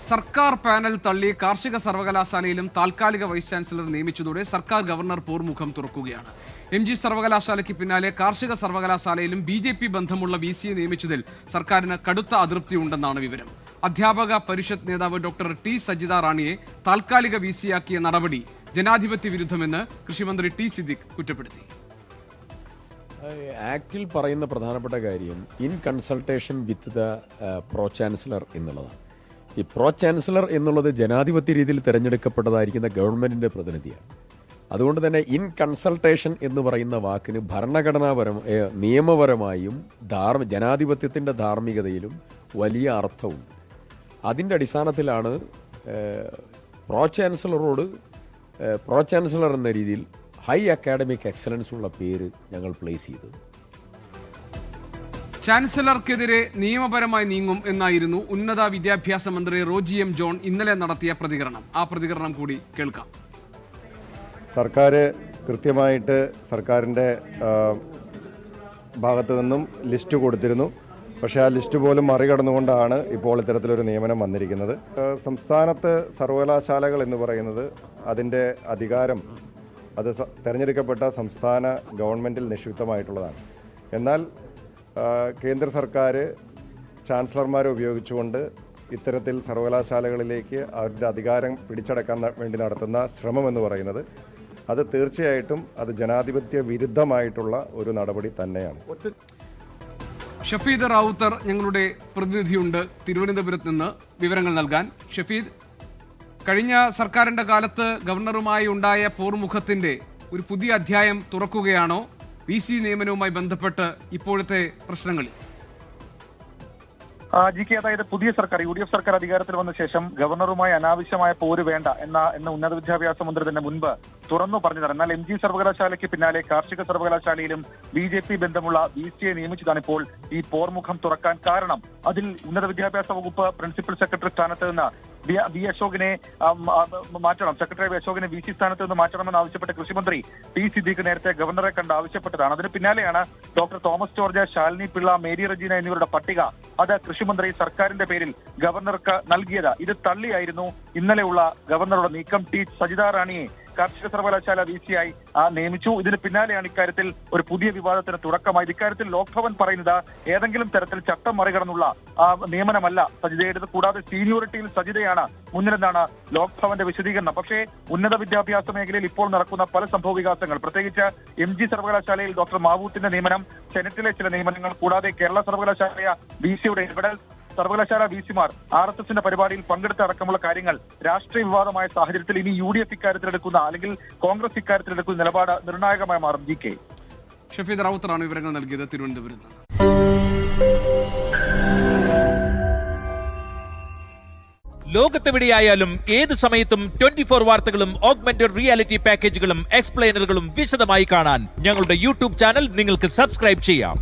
സർക്കാർ പാനൽ തള്ളി കാർഷിക സർവകലാശാലയിലും താൽക്കാലിക വൈസ് ചാൻസലർ നിയമിച്ചതോടെ സർക്കാർ ഗവർണർ പോർമുഖം തുറക്കുകയാണ്. MG സർവകലാശാലയ്ക്ക് പിന്നാലെ കാർഷിക സർവകലാശാലയിലും BJP ബന്ധമുള്ള VC നിയമിച്ചതിൽ സർക്കാരിന് കടുത്ത അതൃപ്തിയുണ്ടെന്നാണ് വിവരം. അധ്യാപക പരിഷത്ത് നേതാവ് ഡോക്ടർ T സജിത റാണിയെ താൽക്കാലിക VC-യാക്കിയ നടപടി ജനാധിപത്യ വിരുദ്ധമെന്ന് കൃഷിമന്ത്രി T സിദ്ദിഖ് കുറ്റപ്പെടുത്തി. ആക്ടിൽ പറയുന്ന പ്രധാനപ്പെട്ട കാര്യം in consultation with the pro chancellor എന്നുള്ളതാണ്. ഈ പ്രോ ചാൻസലർ എന്നുള്ളത് ജനാധിപത്യ രീതിയിൽ തിരഞ്ഞെടുക്കപ്പെട്ടതായിരിക്കുന്ന ഗവൺമെൻറ്റിൻ്റെ പ്രതിനിധിയാണ്. അതുകൊണ്ട് തന്നെ ഇൻ കൺസൾട്ടേഷൻ എന്ന് പറയുന്ന വാക്കിന് നിയമപരമായും ജനാധിപത്യത്തിൻ്റെ ധാർമ്മികതയിലും വലിയ അർത്ഥമുണ്ട്. അതിൻ്റെ അടിസ്ഥാനത്തിലാണ് പ്രോ ചാൻസലർ എന്ന രീതിയിൽ ഹൈ അക്കാഡമിക് എക്സലൻസ് ഉള്ള പേര് ഞങ്ങൾ പ്ലേസ് ചെയ്തത്. ചാൻസലർക്കെതിരെ നിയമപരമായി നീങ്ങും എന്നായിരുന്നു ഉന്നത വിദ്യാഭ്യാസ മന്ത്രി റോജി M. ജോൺ ഇന്നലെ നടത്തിയ പ്രതികരണം. ആ പ്രതികരണം കൂടി കേൾക്കാം. സർക്കാർ കൃത്യമായിട്ട് സർക്കാരിൻ്റെ ഭാഗത്തു നിന്നും ലിസ്റ്റ് കൊടുത്തിരുന്നു. പക്ഷേ ആ ലിസ്റ്റ് പോലും മറികടന്നുകൊണ്ടാണ് ഇപ്പോൾ ഇത്തരത്തിലൊരു നിയമനം വന്നിരിക്കുന്നത്. സംസ്ഥാനത്ത് സർവകലാശാലകൾ എന്ന് പറയുന്നത് അതിൻ്റെ അധികാരം അത് തിരഞ്ഞെടുക്കപ്പെട്ട സംസ്ഥാന ഗവൺമെൻറ്റിൽ നിക്ഷിപ്തമായിട്ടുള്ളതാണ്. എന്നാൽ കേന്ദ്ര സർക്കാർ ചാൻസലർമാരെ ഉപയോഗിച്ചുകൊണ്ട് ഇത്തരത്തിൽ സർവകലാശാലകളിലേക്ക് അവരുടെ അധികാരം പിടിച്ചടക്കാൻ വേണ്ടി നടത്തുന്ന ശ്രമം എന്ന് പറയുന്നത് അത് തീർച്ചയായിട്ടും അത് ജനാധിപത്യ വിരുദ്ധമായിട്ടുള്ള ഒരു നടപടി തന്നെയാണ്. ഷഫീദ് റാവുത്തർ ഞങ്ങളുടെ പ്രതിനിധിയുണ്ട് തിരുവനന്തപുരത്ത് നിന്ന് വിവരങ്ങൾ നൽകാൻ. ഷഫീദ്, കഴിഞ്ഞ സർക്കാരിന്റെ കാലത്ത് ഗവർണറുമായി ഉണ്ടായ പോർമുഖത്തിന്റെ ഒരു പുതിയ അധ്യായം തുറക്കുകയാണോ VC നിയമനവുമായി ബന്ധപ്പെട്ട് ഇപ്പോഴത്തെ പ്രശ്നങ്ങളിൽ? അതായത് പുതിയ സർക്കാർ UDF സർക്കാർ അധികാരത്തിൽ വന്ന ശേഷം ഗവർണറുമായി അനാവശ്യമായ പോര് വേണ്ട എന്ന ഉന്നത വിദ്യാഭ്യാസ മന്ത്രി തന്നെ മുൻപ് തുറന്നു പറഞ്ഞതാണ്. എന്നാൽ MG സർവകലാശാലയ്ക്ക് പിന്നാലെ കാർഷിക സർവകലാശാലയിലും BJP ബന്ധമുള്ള VC-യെ നിയമിച്ചതാണ് ഇപ്പോൾ ഈ പോർമുഖം തുറക്കാൻ കാരണം. അതിൽ ഉന്നത വിദ്യാഭ്യാസ വകുപ്പ് പ്രിൻസിപ്പൽ സെക്രട്ടറി സ്ഥാനത്ത് നിന്ന് വി അശോകിനെ മാറ്റണം, സെക്രട്ടറി വി അശോകിനെ VC സ്ഥാനത്ത് നിന്ന് മാറ്റണമെന്ന് ആവശ്യപ്പെട്ട കൃഷിമന്ത്രി T സിദ്ദിഖ് നേരത്തെ ഗവർണറെ കണ്ട് ആവശ്യപ്പെട്ടതാണ്. അതിന് പിന്നാലെയാണ് doctor Thomas George, Shalini Pillai, Mary Regina എന്നിവരുടെ പട്ടിക അത് കൃഷിമന്ത്രി സർക്കാരിന്റെ പേരിൽ ഗവർണർക്ക് നൽകിയത്. ഇത് തള്ളിയായിരുന്നു ഇന്നലെയുള്ള ഗവർണറുടെ നീക്കം. T സജിത റാണിയെ കാർഷിക സർവകലാശാല VC-യായി നിയമിച്ചു. ഇതിന് പിന്നാലെയാണ് ഇക്കാര്യത്തിൽ ഒരു പുതിയ വിവാദത്തിന് തുടക്കമായത്. ഇക്കാര്യത്തിൽ ലോക്ഭവൻ പറയുന്നത് ഏതെങ്കിലും തരത്തിൽ ചട്ടം മറികടന്നുള്ള നിയമനമല്ല സജിതയുടേത്. കൂടാതെ സീനിയോറിറ്റിയിൽ സജിതയാണ് മുന്നിലെന്നാണ് ലോക്ഭവന്റെ വിശദീകരണം. പക്ഷേ ഉന്നത വിദ്യാഭ്യാസ മേഖലയിൽ ഇപ്പോൾ നടക്കുന്ന പല സംഭവ വികാസങ്ങൾ, പ്രത്യേകിച്ച് MG സർവകലാശാലയിൽ ഡോക്ടർ മാവൂത്തിന്റെ നിയമനം, സെനറ്റിലെ ചില നിയമനങ്ങൾ, കൂടാതെ കേരള സർവകലാശാല VC-യുടെ ഇടപെടൽ, സർവകലാശാല VC-മാർ RSSന്റെ പരിപാടിയിൽ പങ്കെടുത്ത അടക്കമുള്ള കാര്യങ്ങൾ രാഷ്ട്രീയ വിവാദമായ സാഹചര്യത്തിൽ ഇനി UDF ഇക്കാര്യത്തിലെടുക്കുന്ന അല്ലെങ്കിൽ കോൺഗ്രസ് ഇക്കാര്യത്തിലെടുക്കുന്ന നിലപാട് നിർണായകമായി മാറും. GK ഷഫീദ് റാവുത്തറാണ് വിവരങ്ങൾ നൽകിയത് തിരുവനന്തപുരത്ത്. ലോകത്തെവിടെയായാലും ഏത് സമയത്തും 24 വാർത്തകളും ഓഗ്മെന്റഡ് റിയാലിറ്റി പാക്കേജുകളും എക്സ്പ്ലെയിനറുകളും വിശദമായി കാണാൻ ഞങ്ങളുടെ YouTube ചാനൽ നിങ്ങൾക്ക് സബ്സ്ക്രൈബ് ചെയ്യാം.